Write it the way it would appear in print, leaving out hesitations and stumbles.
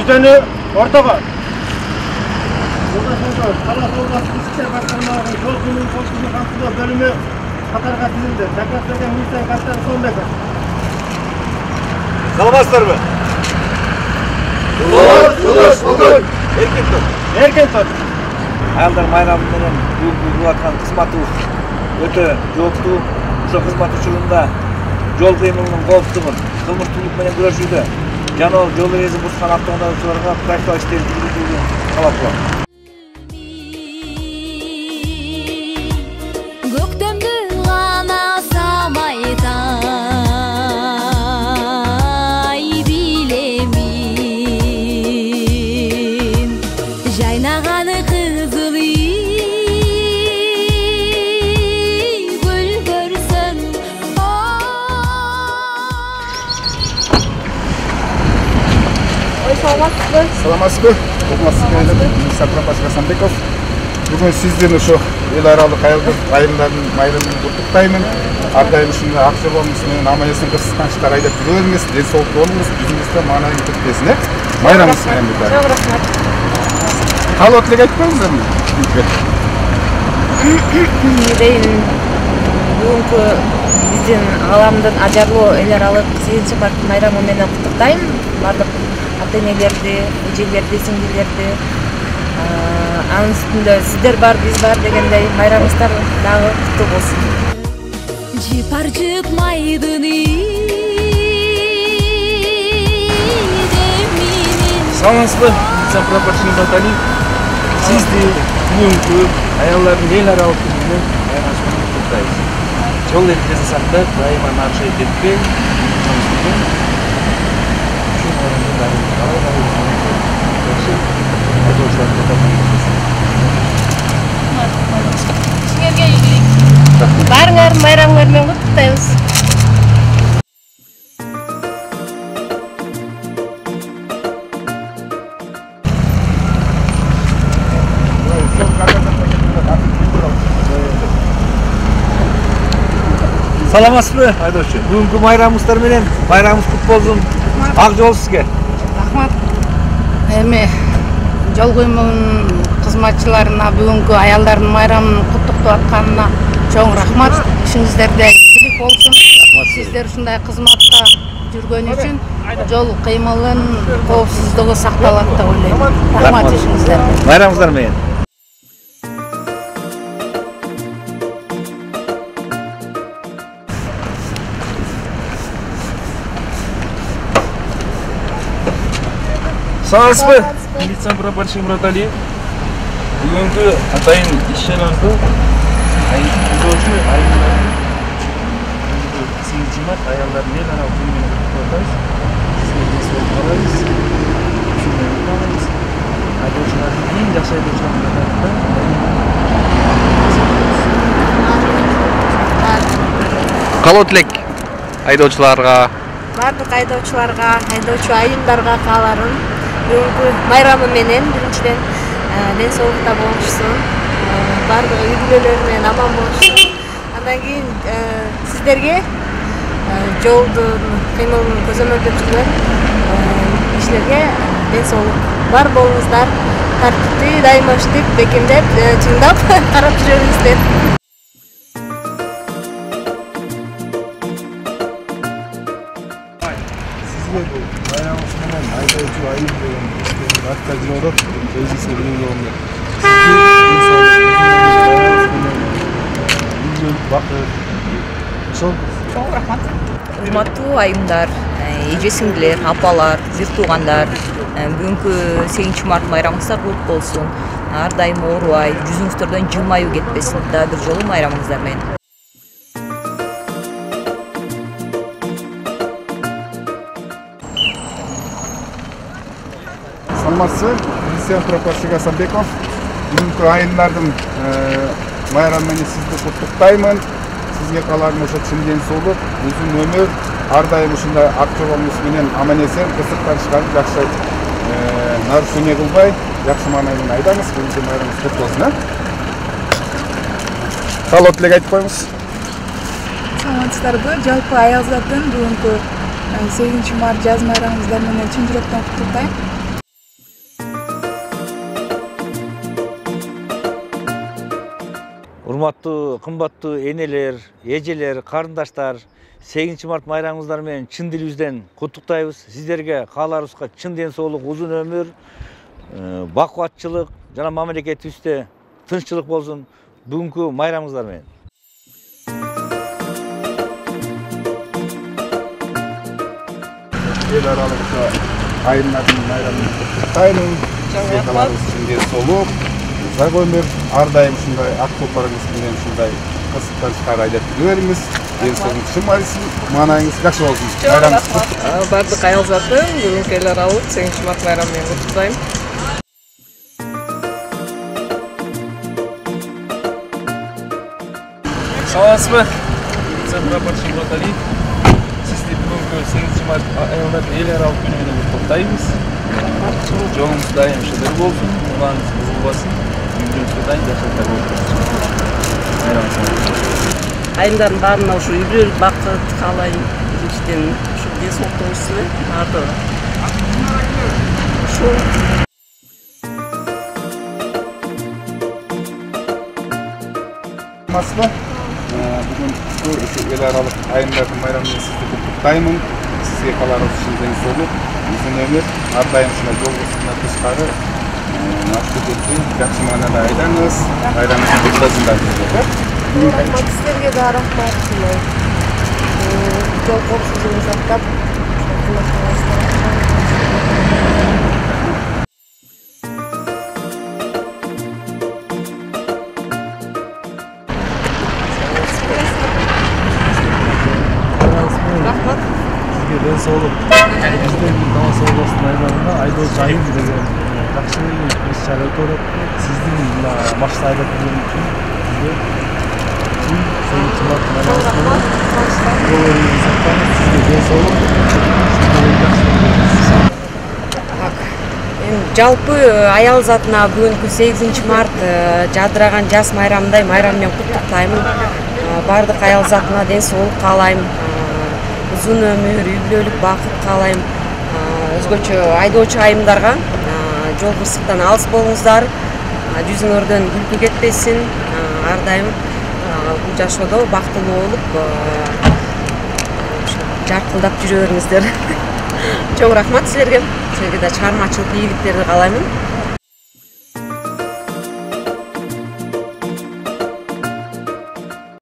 Жүздөнү ортого. Талас областық ішкі істер басқармаларының жол көлігін қоғамдық қамтылу бөлімі қатарға тізілді. Заказ берген милиция кассасы Солбеков. Саламатсыздар ма? Эркен тұр. Аялдар майрамы менен бүгүнкү аткан кызматыбыз өтө жооптуу. Ошо кызмат учурунда жол кыймылынын коопсуздугун, кылмыштуулук менен күрөшүүдө жана жол эрежесин бузган автоунаачыларга практикалык иштерди жүргүзүүнү талап кылам. Көктөмдү гана самайтай билемин, жайнаганы кызыл гүл көрсөң. Саламатсызбы? Областық милиция прапорщигі Асанбеков. Бүгін сізден ошо эл аралык айылдардын майрамын куттуктаймын. Ар дайым ушундай ак жолубуз менен аман-эсен кырсыкчанчылар айдап жүрө бериңиз, ден соолуктуу болуңуз, бизнесте маанайы кетпесин, майрамыңыз менен бирге. Чоң рахмат. Калоо тилек айтып коюңуздар. Дейин бүгүнкү биздин ааламдын ажарлуу эл аралык 8-март майрамы менен куттуктайм. Бардык ата-энелерди, эжелерди, сиңдилерди, анын үстүндө сиздер бар, биз бар дегендей майрамыңыздар дагы куттуу болсун. Жипаржык майдыны Саламатсызбы? Милиция прапорщиги Натали. Сизди бүгүнкү аялдардын эл аралык күнү менен куттуктайбыз. Жол эрежесин сактап, дайыма нарушение этпей, Барыңар майрамыңар менен куттуктайбыз. Саламатсызбы, айдоочу? Бүгүнкү майрамыңыздар менен майрамыңыз кут болсун. Ак жол сизге. Рахмат. Эми жол кыймылынын кызматчыларына бүгүнкү аялдардын майрамын куттуктап атканына чоң рахмат. Ишиңиздерде ийгилик болсун. Сиздер ушундай кызматта жүргөн үчүн жол кыймылынын коопсуздугу сакталат деп ойлойм. Рахмат ишиңиздерге. Майрамыңыздар менен. Саламатсызбы? Милиция прапорщиги Натали. Бүгүнкү атайын иш-чарабызды айдоочу айылдардын 8-март аялдардын эл аралык күнү менен куттуктап атабыз. Сизге ден соолук каалайбыз. Ушундай каалайбыз. Айдоочулардын эң жакшы айдоочулардын катарында Калоо тилек айдоочуларга, Бардык айдоочуларга, айдоочу айымдарга кааларым. Бүгүнкү майрамы менен биринчиден ден соолукта болушсун. Бардык үй бүлөлөр менен аман болушсун. Андан кийин сиздерге жолдун кыймылын көзөмөлдөп жүргөн кишилерге ден соолук бар болуңуздар. Тартиптүү, дайыма иштеп, бекемдеп, чыңдап карап жүрө бериңиздер. Майрамыңыз менен айдоочу айым деген артта жүрүп атат. Өзүңүзгө билгилүү болуңуздар. Бакыт. Ошол. Чоң рахмат. Урматтуу айымдар, эже сиңдилер, апалар, бир туугандар, бүгүнкү 8-март майрамыңыздар кут болсун. Ар дайым оорубай, жүзүңүздөрдөн жылмаюу кетпесин. Дагы бир жолу майрамыңыздар менен. Саламатсызбы? Милиция прапорщиги Асанбеков. Бүгүнкү айылдардын майрамы менен сизди куттуктаймын. Сизге кааларым ошо чын ден соолук, uzun ömür, ар дайым ушундай ак жолуңуз менен аман-эсен кырсыктан чыгарып жакшы нарушение кылбай, жакшы маанай менен айдаңыз. Бүгүнкү майрамыңыз кут болсун, Калоо тилек айтып коюңуз. Саламатсыздарбы? Жалпы аялдардын бүгүнкү 8-март жаз майрамыңыздар менен чын жүрөктөн куттуктайм. Урматтуу, кымбаттуу энелер, эжелер, карындаштар, 8 март майрамыңыздар менен чын дилибизден куттуктайбыз. Сиздерге кааларыбызга чын ден соолук, узун өмүр, бакубатчылык жана мамлекетибизде тынччылык болсун. Бүгүнкү майрамыңыздар менен. Эл аралык айылдардын майрамын куттуктаймын. Сизге кааларыбыз чын ден соолук, узак өмүр, ар дайым ушундай ак топорыңыз менен ушундай кызыктанычтар айдап жүрө бериңиз. Ден соолугуңуз чыңалсын, маанайыңыз жакшы болсун. Майрамыңыз куттук. Бардык айыл затын бүгүнкү эл аралык 8 март майрамы менен куттуктайм. Саламатсызбы? Мен прапорщик Баталий. Сизди бүгүнкү 8 март айылдардын эл аралык күнү менен куттуктайбыз. Жолуңуз дайым шыдыр болсун, уланыңыз бузулбасын, үйүңүздө дайым жакшылыктар болсун. Айылдардын баарына ушу үй-бүлөлүк бакыт каалайм. Биринчиден ушу ден соолуктуу болушун баардыгы. Ушул Бүгүн ушу эл аралык айылдардын майрамы менен сизди куттуктаймын. Сизге кааларыбыз чын ден соолук, узун өмүр, ар дайым ушундай жол кырсыгынан тышкары автокөлүктү жакшы маанада айдаңыз. Байрамыңыз куттук болсун сизге. Рахмат сиздерге да рахмат. Жол коопсуздугун сактап, рахмат. Сизге ден соолук, бизден тамаша болсун айылдарында айдоочу айым деген жакшы иш-чара өтүп атат. Сиздин мына машина айдап жүргөн үчүн сизге чын 8 март майрамыңыз менен сизге ден соолук, Жалпы аял затына бүгүнкү 8 март жадыраган жаз майрамындай майрам менен куттуктаймын. Бардык аял затына ден соолук каалайм. Узун өмүр, үй-бүлөлүк бакыт каалайм. Өзгөчө айдоочу айымдарга жол кырсыктан алыс болуңуздар. Жүзүңөрдөн күлкү кетпесин. Ар дайым бул жашоодо бактылуу болуп, жаркылдап жүрө бериңиздер. Чоң рахмат силерге. Силерге да чыгармачылык ийгиликтерди каалаймын.